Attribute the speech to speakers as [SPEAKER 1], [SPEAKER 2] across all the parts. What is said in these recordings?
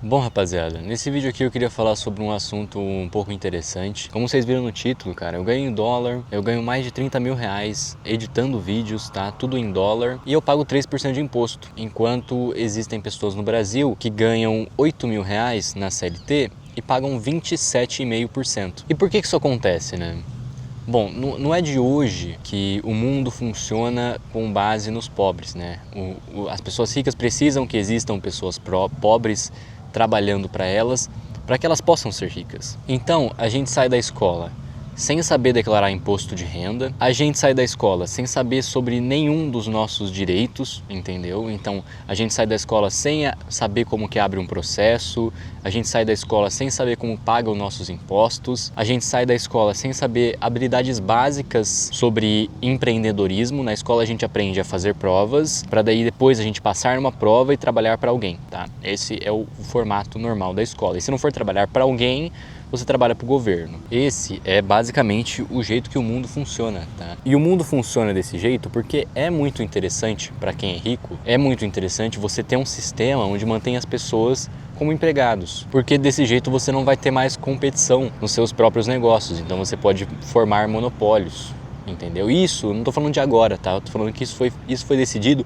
[SPEAKER 1] Bom, rapaziada, nesse vídeo aqui eu queria falar sobre um assunto um pouco interessante. Como vocês viram no título, cara, eu ganho em dólar, eu ganho mais de 30 mil reais editando vídeos, tá? Tudo em dólar. E eu pago 3% de imposto, enquanto existem pessoas no Brasil que ganham 8 mil reais na CLT e pagam 27,5%. E por que isso acontece, né? Bom, não é de hoje que o mundo funciona com base nos pobres, né? As pessoas ricas precisam que existam pessoas pobres trabalhando para que elas possam ser ricas. Então, a gente sai da escola sem saber declarar imposto de renda, a gente sai da escola sem saber sobre nenhum dos nossos direitos, entendeu? Então, a gente sai da escola sem saber como que abre um processo, a gente sai da escola sem saber como paga os nossos impostos, a gente sai da escola sem saber habilidades básicas sobre empreendedorismo. Na escola a gente aprende a fazer provas, para daí depois a gente passar numa prova e trabalhar para alguém, tá? Esse é o formato normal da escola. E se não for trabalhar para alguém, você trabalha para o governo. Esse é basicamente o jeito que o mundo funciona, tá? E o mundo funciona desse jeito porque é muito interessante para quem é rico, é muito interessante você ter um sistema onde mantém as pessoas como empregados, porque desse jeito você não vai ter mais competição nos seus próprios negócios, então você pode formar monopólios, entendeu? Isso, não estou falando de agora, tá? Eu tô falando que isso foi decidido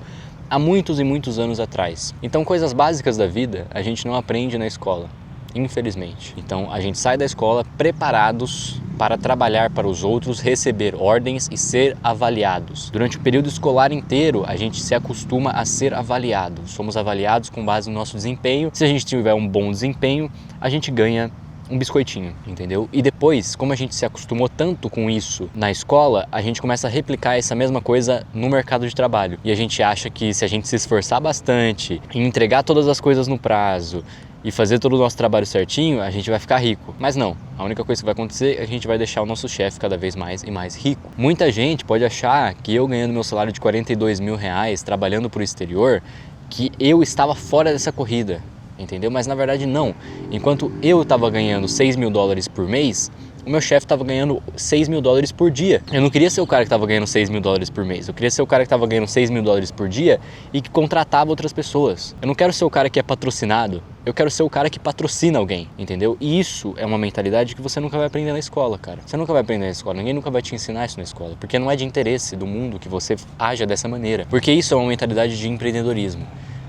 [SPEAKER 1] há muitos e muitos anos atrás. Então coisas básicas da vida a gente não aprende na escola, infelizmente. Então a gente sai da escola preparados para trabalhar para os outros, receber ordens e ser avaliados. Durante o período escolar inteiro a gente se acostuma a ser avaliado. Somos avaliados com base no nosso desempenho. Se a gente tiver um bom desempenho, a gente ganha um biscoitinho, entendeu? E depois, como a gente se acostumou tanto com isso na escola, a gente começa a replicar essa mesma coisa no mercado de trabalho. E a gente acha que se a gente se esforçar bastante e entregar todas as coisas no prazo e fazer todo o nosso trabalho certinho, a gente vai ficar rico. Mas não, a única coisa que vai acontecer é que a gente vai deixar o nosso chefe cada vez mais e mais rico. Muita gente pode achar que eu ganhando meu salário de 42 mil reais, trabalhando para o exterior, que eu estava fora dessa corrida, entendeu? Mas na verdade não. Enquanto eu estava ganhando 6 mil dólares por mês, o meu chefe estava ganhando 6 mil dólares por dia. Eu não queria ser o cara que estava ganhando 6 mil dólares por mês. Eu queria ser o cara que estava ganhando 6 mil dólares por dia e que contratava outras pessoas. Eu não quero ser o cara que é patrocinado. Eu quero ser o cara que patrocina alguém, entendeu? E isso é uma mentalidade que você nunca vai aprender na escola, cara. Você nunca vai aprender na escola. Ninguém nunca vai te ensinar isso na escola. Porque não é de interesse do mundo que você haja dessa maneira. Porque isso é uma mentalidade de empreendedorismo.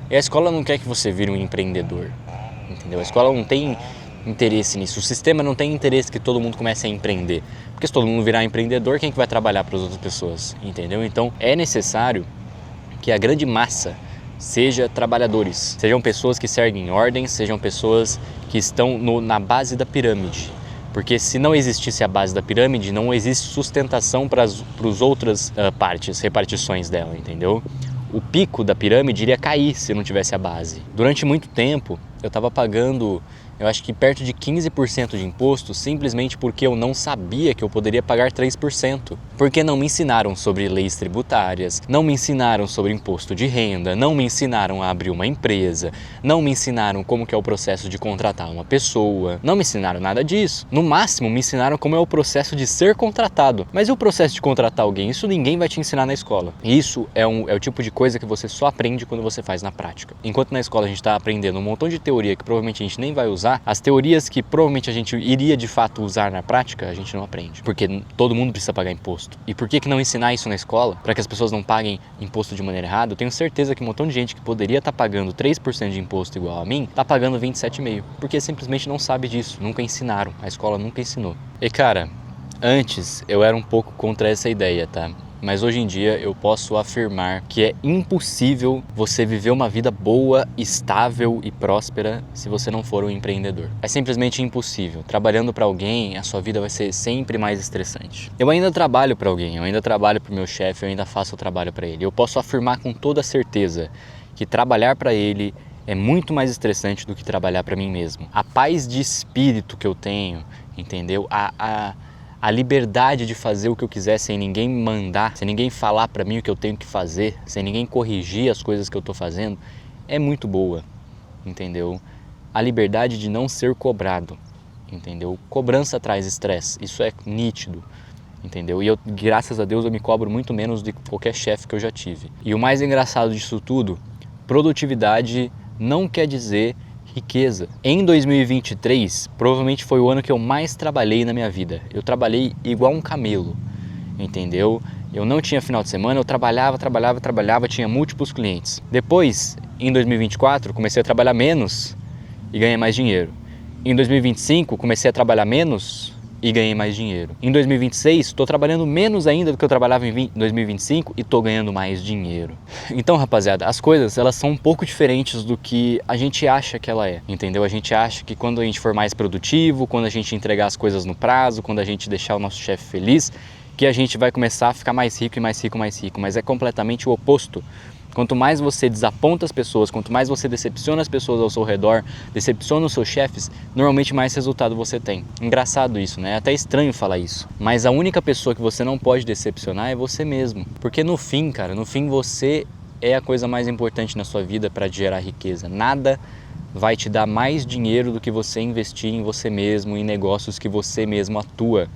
[SPEAKER 1] E a escola não quer que você vire um empreendedor, entendeu? A escola não tem interesse nisso. O sistema não tem interesse que todo mundo comece a empreender. Porque se todo mundo virar empreendedor, quem é que vai trabalhar para as outras pessoas, entendeu? Então é necessário que a grande massa seja trabalhadores, sejam pessoas que seguem ordens, sejam pessoas que estão na base da pirâmide. Porque se não existisse a base da pirâmide, não existe sustentação para as outras repartições dela, entendeu? O pico da pirâmide iria cair se não tivesse a base. Durante muito tempo, eu estava pagando, eu acho que perto de 15% de imposto, simplesmente porque eu não sabia que eu poderia pagar 3%. Porque não me ensinaram sobre leis tributárias, não me ensinaram sobre imposto de renda, não me ensinaram a abrir uma empresa, não me ensinaram como que é o processo de contratar uma pessoa, não me ensinaram nada disso. No máximo, me ensinaram como é o processo de ser contratado. Mas e o processo de contratar alguém? Isso ninguém vai te ensinar na escola. Isso é o tipo de coisa que você só aprende quando você faz na prática. Enquanto na escola a gente está aprendendo um montão de teoria que provavelmente a gente nem vai usar, as teorias que provavelmente a gente iria de fato usar na prática, a gente não aprende. Porque todo mundo precisa pagar imposto. E por que não ensinar isso na escola? Para que as pessoas não paguem imposto de maneira errada? Eu tenho certeza que um montão de gente que poderia estar pagando 3% de imposto igual a mim, está pagando 27,5%. Porque simplesmente não sabe disso. Nunca ensinaram. A escola nunca ensinou. E cara, antes eu era um pouco contra essa ideia, tá? Mas hoje em dia eu posso afirmar que é impossível você viver uma vida boa, estável e próspera se você não for um empreendedor. É simplesmente impossível. Trabalhando para alguém, a sua vida vai ser sempre mais estressante. Eu ainda trabalho para alguém, eu ainda trabalho para o meu chefe, eu ainda faço o trabalho para ele. Eu posso afirmar com toda certeza que trabalhar para ele é muito mais estressante do que trabalhar para mim mesmo. A paz de espírito que eu tenho, entendeu? A liberdade de fazer o que eu quiser sem ninguém me mandar, sem ninguém falar para mim o que eu tenho que fazer, sem ninguém corrigir as coisas que eu estou fazendo, é muito boa, entendeu? A liberdade de não ser cobrado, entendeu? Cobrança traz estresse, isso é nítido, entendeu? E eu, graças a Deus, eu me cobro muito menos de qualquer chefe que eu já tive. E o mais engraçado disso tudo, produtividade não quer dizer riqueza. Em 2023, provavelmente foi o ano que eu mais trabalhei na minha vida. Eu trabalhei igual um camelo, entendeu? Eu não tinha final de semana, eu trabalhava, tinha múltiplos clientes. Depois, em 2024, comecei a trabalhar menos e ganhei mais dinheiro. Em 2025, comecei a trabalhar menos e ganhei mais dinheiro. Em 2026, estou trabalhando menos ainda do que eu trabalhava em 2025 e estou ganhando mais dinheiro. Então, rapaziada, as coisas elas são um pouco diferentes do que a gente acha que ela é, entendeu? A gente acha que quando a gente for mais produtivo, quando a gente entregar as coisas no prazo, quando a gente deixar o nosso chefe feliz, que a gente vai começar a ficar mais rico e mais rico, mais rico. Mas é completamente o oposto. Quanto mais você desaponta as pessoas, quanto mais você decepciona as pessoas ao seu redor, decepciona os seus chefes, normalmente mais resultado você tem. Engraçado isso, né? É até estranho falar isso. Mas a única pessoa que você não pode decepcionar é você mesmo. Porque no fim, cara, no fim você é a coisa mais importante na sua vida para gerar riqueza. Nada vai te dar mais dinheiro do que você investir em você mesmo, em negócios que você mesmo atua,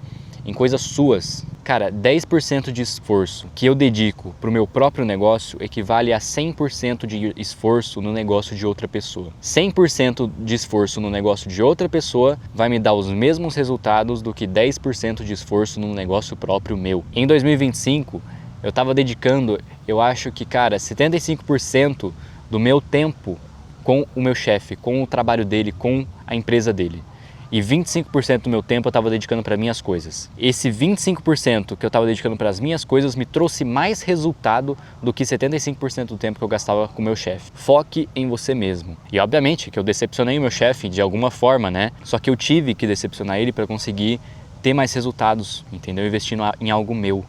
[SPEAKER 1] em coisas suas. Cara, 10% de esforço que eu dedico para o meu próprio negócio equivale a 100% de esforço no negócio de outra pessoa. 100% de esforço no negócio de outra pessoa vai me dar os mesmos resultados do que 10% de esforço no negócio próprio meu. Em 2025, eu estava dedicando, eu acho que, cara, 75% do meu tempo com o meu chefe, com o trabalho dele, com a empresa dele. E 25% do meu tempo eu estava dedicando para minhas coisas. Esse 25% que eu estava dedicando para as minhas coisas me trouxe mais resultado do que 75% do tempo que eu gastava com o meu chefe. Foque em você mesmo. E obviamente que eu decepcionei o meu chefe de alguma forma, né? Só que eu tive que decepcionar ele para conseguir ter mais resultados, entendeu? Investindo em algo meu.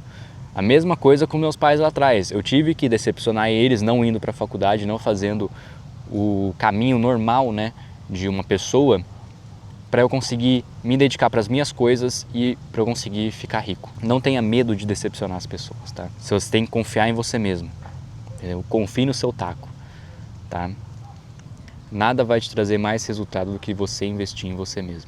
[SPEAKER 1] A mesma coisa com meus pais lá atrás. Eu tive que decepcionar eles não indo para a faculdade, não fazendo o caminho normal, né, de uma pessoa, para eu conseguir me dedicar para as minhas coisas e para eu conseguir ficar rico. Não tenha medo de decepcionar as pessoas, tá? Você tem que confiar em você mesmo, entendeu? Confie no seu taco, tá? Nada vai te trazer mais resultado do que você investir em você mesmo.